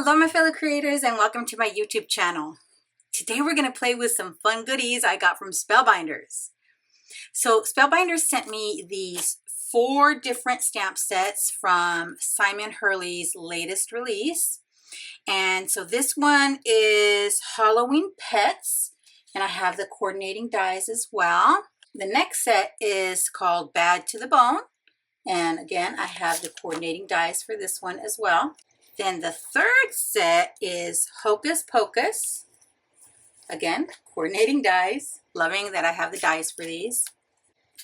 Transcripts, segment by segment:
Hello my fellow creators and welcome to my YouTube channel. Today we're going to play with some fun goodies I got from Spellbinders. So Spellbinders sent me these 4 different stamp sets from Simon Hurley's latest release. And so this one is Halloween Pets, and I have the coordinating dies as well. The next set is called Bad to the Bone, and again I have the coordinating dies for this one as well. Then the third set is Hocus Pocus. Again, coordinating dies. Loving that I have the dies for these.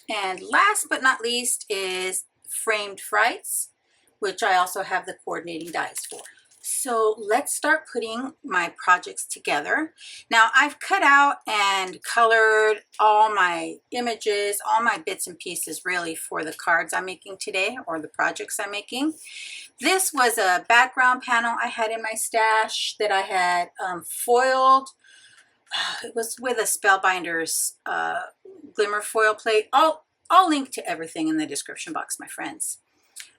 And last but not least is Framed Frights, which I also have the coordinating dies for. So let's start putting my projects together. Now I've cut out and colored all my images, all my bits and pieces really for the cards I'm making today or the projects I'm making. This was a background panel I had in my stash that I had foiled. It was with a Spellbinders glimmer foil plate. I'll link to everything in the description box, my friends.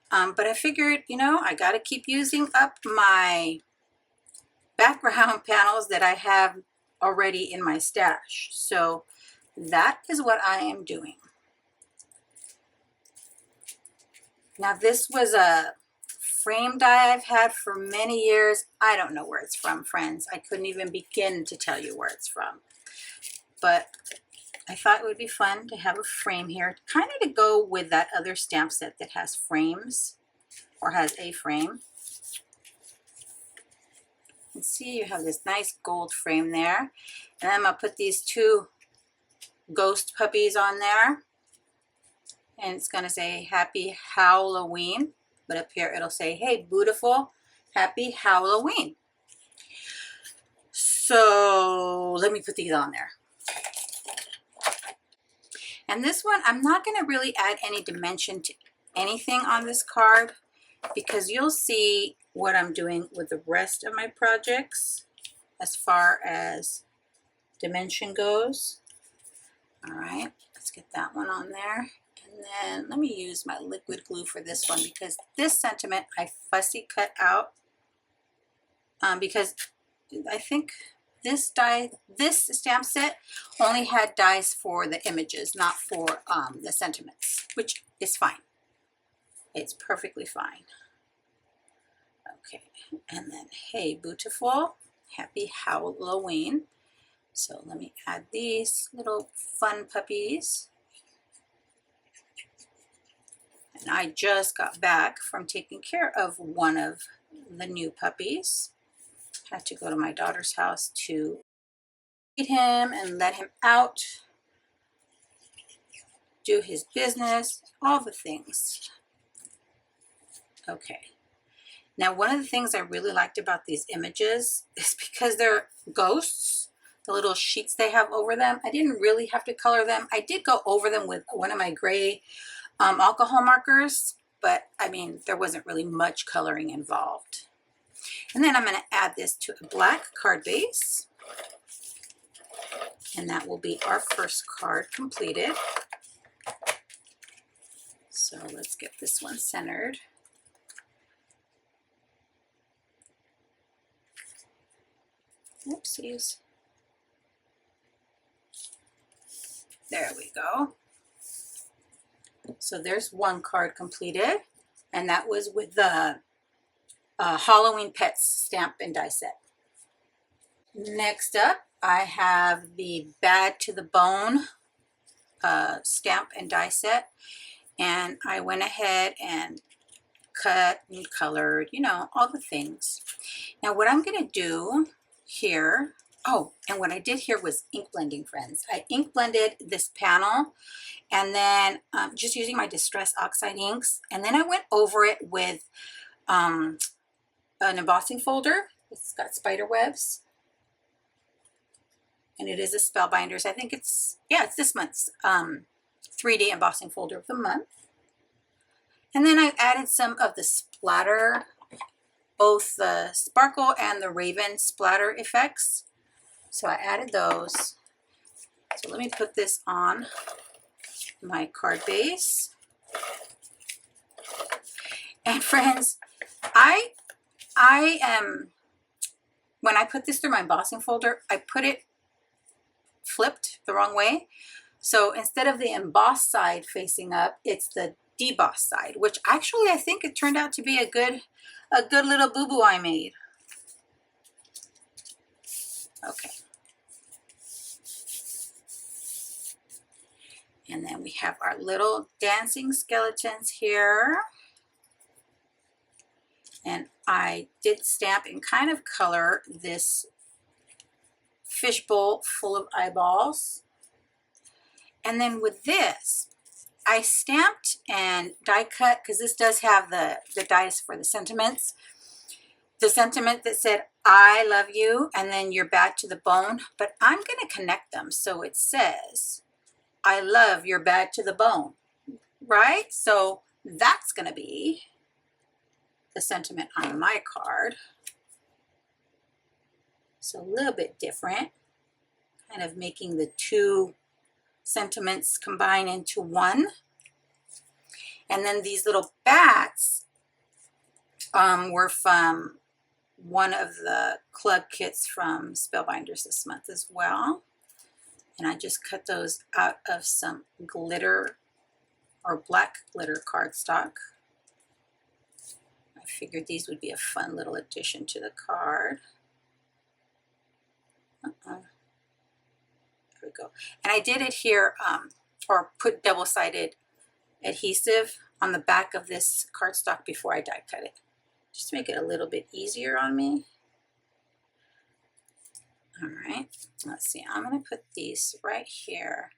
But I figured, you know, I got to keep using up my background panels that I have already in my stash. So that is what I am doing. Now this was a frame die I've had for many years. I don't know where it's from, friends. I couldn't even begin to tell you where it's from. But I thought it would be fun to have a frame here, kind of to go with that other stamp set that has frames, or has a frame. You can see you have this nice gold frame there. And I'm going to put these 2 ghost puppies on there. And it's going to say Happy Halloween. But up here it'll say, hey, beautiful, Happy Halloween. So let me put these on there. And this one, I'm not going to really add any dimension to anything on this card because you'll see what I'm doing with the rest of my projects as far as dimension goes. All right, let's get that one on there. And then let me use my liquid glue for this one because this sentiment I fussy cut out because I think this stamp set only had dies for the images, not for the sentiments, which is fine. It's perfectly fine. Okay, and then hey, beautiful, Happy Halloween. So let me add these little fun puppies. And I just got back from taking care of one of the new puppies. Had to go to my daughter's house to feed him and let him out, do his business, all the things. Okay. Now, one of the things I really liked about these images is because they're ghosts, the little sheets they have over them. I didn't really have to color them. I did go over them with one of my gray alcohol markers, but I mean, there wasn't really much coloring involved. And then I'm going to add this to a black card base, and that will be our first card completed. So let's get this one centered. Oopsies. There we go. So there's one card completed, and that was with the Halloween Pets stamp and die set. Next up, I have the Bad to the Bone stamp and die set, and I went ahead and cut and colored, you know, all the things. Now what I'm going to do here, oh, and what I did here was ink blending, friends. I ink blended this panel, and then just using my Distress Oxide inks, and then I went over it with an embossing folder. It's got spider webs, and it is a Spellbinders. I think it's, yeah, it's this month's 3D embossing folder of the month. And then I added some of the splatter, both the sparkle and the raven splatter effects. So I added those. So let me put this on my card base. And friends, I am when I put this through my embossing folder, I put it flipped the wrong way. So instead of the embossed side facing up, it's the debossed side, which actually I think it turned out to be a good little boo-boo I made. Okay. And then we have our little dancing skeletons here. And I did stamp and kind of color this fishbowl full of eyeballs. And then with this, I stamped and die cut, because this does have the dies for the sentiments. The sentiment that said, I love you, and then you're bad to the bone. But I'm going to connect them. So it says, I love you're bad to the bone, right? So that's going to be the sentiment on my card. So a little bit different, kind of making the two sentiments combine into one. And then these little bats were from one of the club kits from Spellbinders this month as well. And I just cut those out of some glitter or black glitter cardstock. I figured these would be a fun little addition to the card. There we go. And I did it here, or put double-sided adhesive on the back of this cardstock before I die cut it, just to make it a little bit easier on me. All right, let's see, I'm going to put these right here.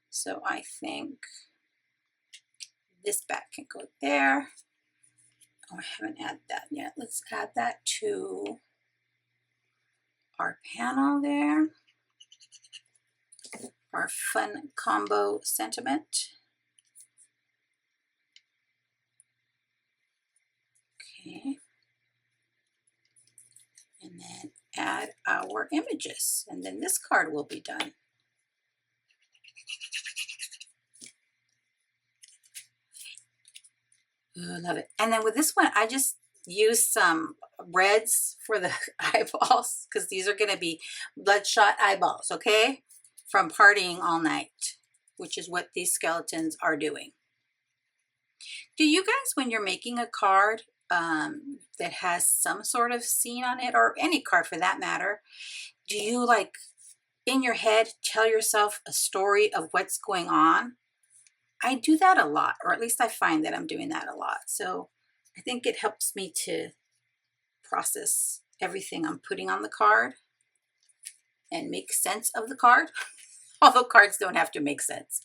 So I think this back can go there. Oh, I haven't added that yet. Let's add that to our panel there. Our fun combo sentiment. Okay. And then add our images. And then this card will be done. Ooh, I love it. And then with this one, I just used some reds for the eyeballs, because these are going to be bloodshot eyeballs, okay? From partying all night, which is what these skeletons are doing. Do you guys, when you're making a card that has some sort of scene on it, or any card for that matter, do you, like, in your head tell yourself a story of what's going on? I do that a lot, or at least I find that I'm doing that a lot. So I think it helps me to process everything I'm putting on the card and make sense of the card. Although cards don't have to make sense.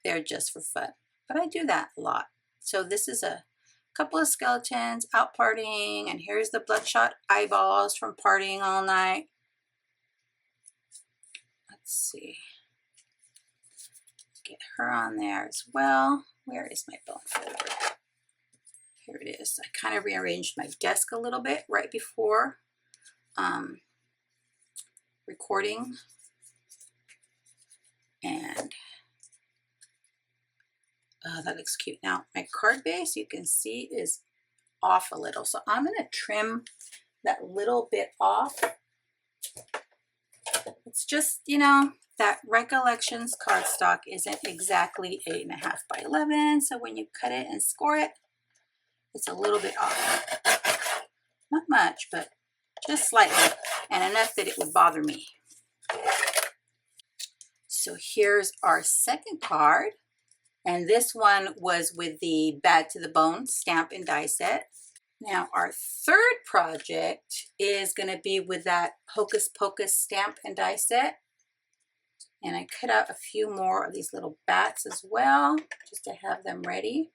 They're just for fun. But I do that a lot. So this is a couple of skeletons out partying, and here's the bloodshot eyeballs from partying all night. Let's see. Get her on there as well. Where is my bone folder? Here it is. I kind of rearranged my desk a little bit right before recording. And that looks cute. Now my card base, you can see, is off a little. So I'm going to trim that little bit off. It's just, you know, that Recollections cardstock isn't exactly 8.5 by 11. So when you cut it and score it, it's a little bit off. Not much, but just slightly, and enough that it would bother me. So here's our second card. And this one was with the Bad to the Bone stamp and die set. Now our third project is going to be with that Hocus Pocus stamp and die set. And I cut out a few more of these little bats as well, just to have them ready.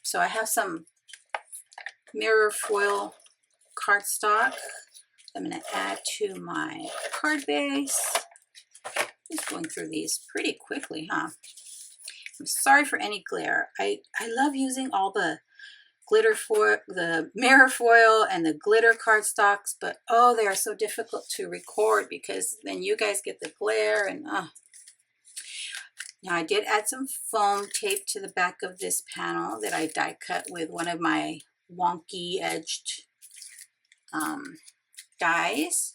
So I have some mirror foil cardstock I'm going to add to my card base. Just going through these pretty quickly, huh? I'm sorry for any glare. I love using all the glitter foil, the mirror foil and the glitter cardstocks, but oh, they are so difficult to record because then you guys get the glare and Now I did add some foam tape to the back of this panel that I die cut with one of my wonky edged dies.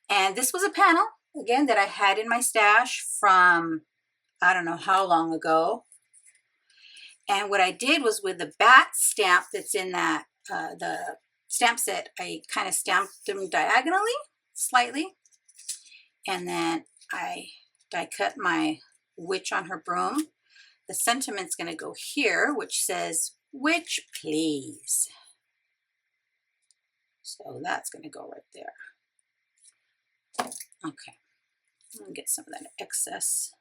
And this was a panel, again, that I had in my stash from I don't know how long ago. And what I did was with the bat stamp that's in that, the stamp set, I kind of stamped them diagonally, slightly. And then I die cut my witch on her broom. The sentiment's going to go here, which says, "Witch, please." So that's going to go right there. Okay, I'm going to get some of that excess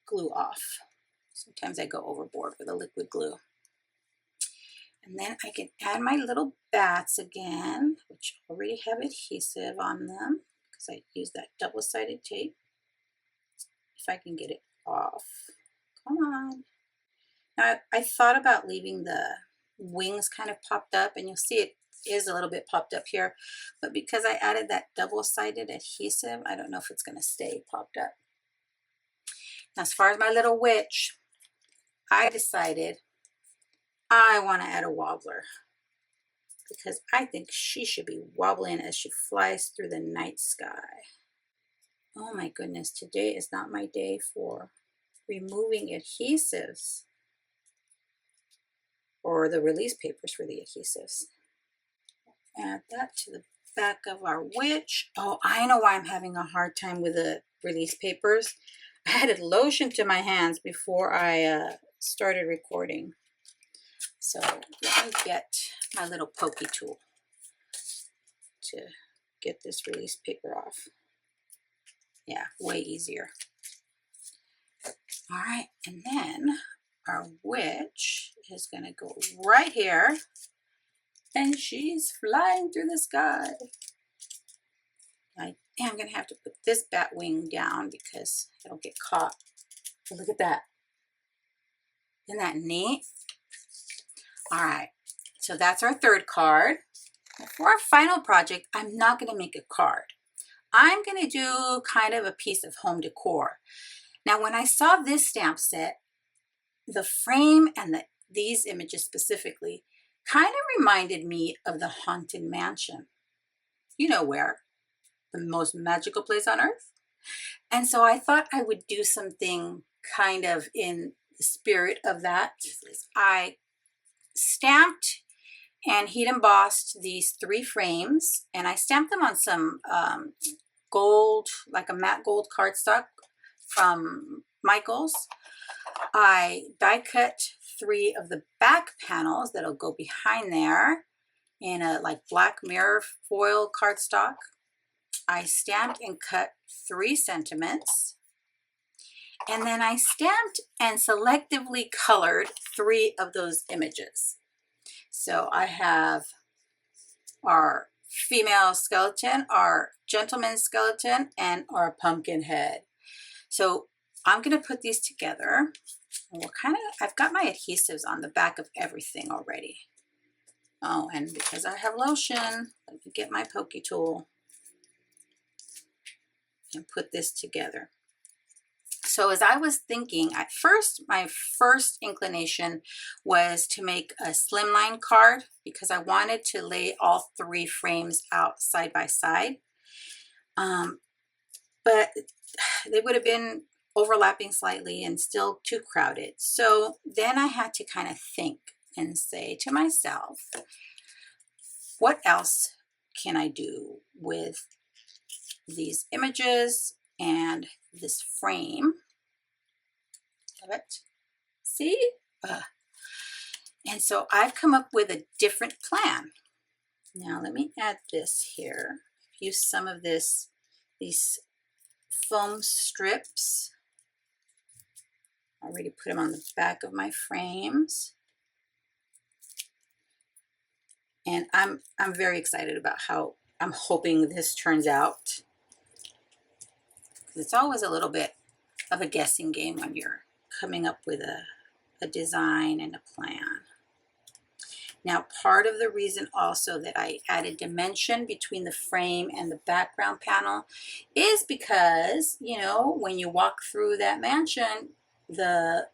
glue off. Sometimes I go overboard with a liquid glue. And then I can add my little bats again, which already have adhesive on them because I used that double-sided tape. If I can get it off. Come on. Now, I thought about leaving the wings kind of popped up, and you'll see it is a little bit popped up here, but because I added that double-sided adhesive, I don't know if it's going to stay popped up. Now, as far as my little witch, I decided I want to add a wobbler because I think she should be wobbling as she flies through the night sky. Oh my goodness, today is not my day for removing adhesives or the release papers for the adhesives. Add that to the back of our witch. Oh, I know why I'm having a hard time with the release papers. I added lotion to my hands before I started recording. So let me get my little pokey tool to get this release paper off. Yeah, way easier. All right, and then our witch is going to go right here, and she's flying through the sky. I am going to have to put this bat wing down because it'll get caught. But look at that. Isn't that neat? All right, so that's our third card. For our final project, I'm not going to make a card. I'm going to do kind of a piece of home decor. Now, when I saw this stamp set, the frame and these images specifically kind of reminded me of the Haunted Mansion. You know where? The most magical place on earth. And so I thought I would do something kind of in the spirit of that. I stamped and heat embossed these 3 frames, and I stamped them on some gold, like a matte gold cardstock from Michaels. I die cut 3 of the back panels that'll go behind there in a like black mirror foil cardstock. I stamped and cut 3 sentiments, and then I stamped and selectively colored 3 of those images. So I have our female skeleton, our gentleman skeleton, and our pumpkin head. So I'm going to put these together. And I've got my adhesives on the back of everything already. Oh, and because I have lotion, let me get my pokey tool and put this together. So as I was thinking, at first, my first inclination was to make a slimline card because I wanted to lay all 3 frames out side by side. But they would have been overlapping slightly and still too crowded. So then I had to kind of think and say to myself, what else can I do with these images and this frame of it? See? And so I've come up with a different plan. Now let me add this here. Use some of these foam strips. I already put them on the back of my frames. And I'm very excited about how I'm hoping this turns out. It's always a little bit of a guessing game when you're coming up with a design and a plan. Now, part of the reason also that I added dimension between the frame and the background panel is because, you know, when you walk through that mansion, the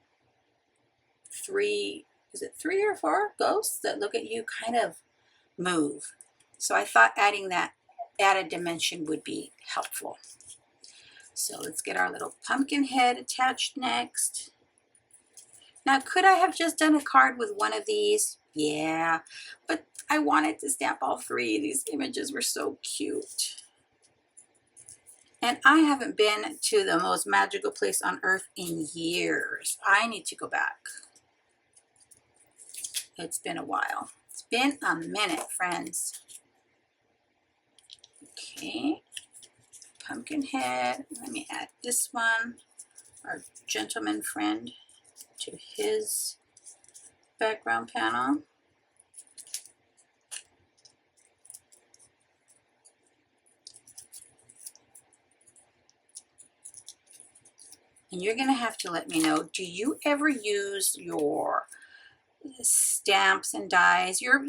3 or 4 ghosts that look at you kind of move. So I thought adding that added dimension would be helpful. So let's get our little pumpkin head attached next. Now, could I have just done a card with one of these? Yeah, but I wanted to stamp all three. These images were so cute. And I haven't been to the most magical place on earth in years. I need to go back. It's been a while. It's been a minute, friends. Okay, pumpkin head. Let me add this one, our gentleman friend, to his background panel. And you're going to have to let me know, do you ever use your stamps and dies, your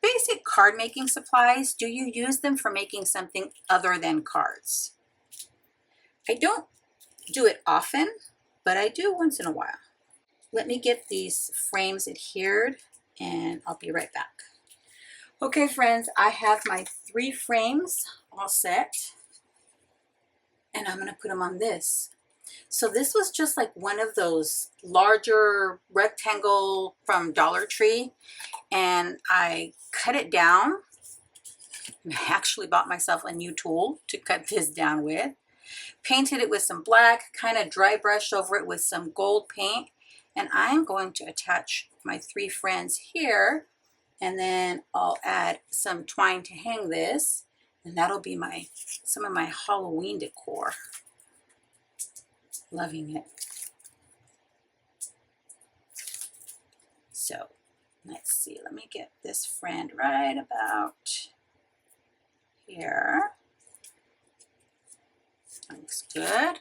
basic card making supplies, do you use them for making something other than cards? I don't do it often, but I do once in a while. Let me get these frames adhered and I'll be right back. Okay, friends, I have my 3 frames all set and I'm going to put them on this. So this was just like one of those larger rectangle from Dollar Tree, and I cut it down. I actually bought myself a new tool to cut this down with. Painted it with some black, kind of dry brushed over it with some gold paint, and I'm going to attach my 3 friends here, and then I'll add some twine to hang this, and that'll be some of my Halloween decor. Loving it. So let's see, let me get this friend right about here. Looks good.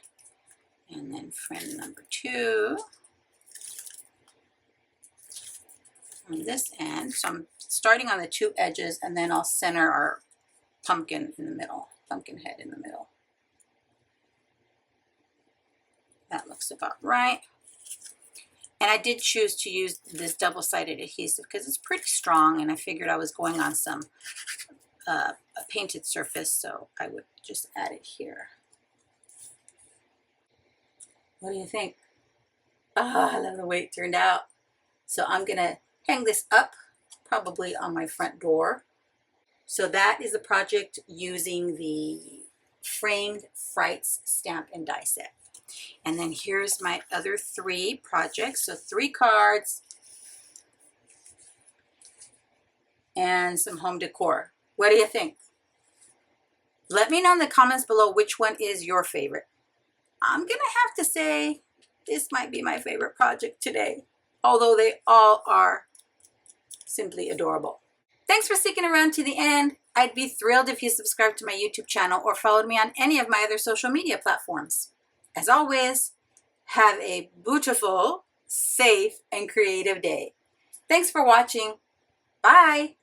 And then friend number 2 on this end. So I'm starting on the 2 edges and then I'll center our pumpkin in the middle, pumpkin head in the middle. That looks about right. And I did choose to use this double-sided adhesive because it's pretty strong, and I figured I was going on some a painted surface, so I would just add it here. What do you think? Oh, I love the way it turned out. So I'm gonna hang this up, probably on my front door. So that is the project using the framed Frights stamp and die set. And then here's my other 3 projects. So 3 cards and some home decor. What do you think? Let me know in the comments below which one is your favorite. I'm gonna have to say this might be my favorite project today, although they all are simply adorable. Thanks for sticking around to the end. I'd be thrilled if you subscribed to my YouTube channel or followed me on any of my other social media platforms. As always, have a beautiful, safe, and creative day. Thanks for watching. Bye.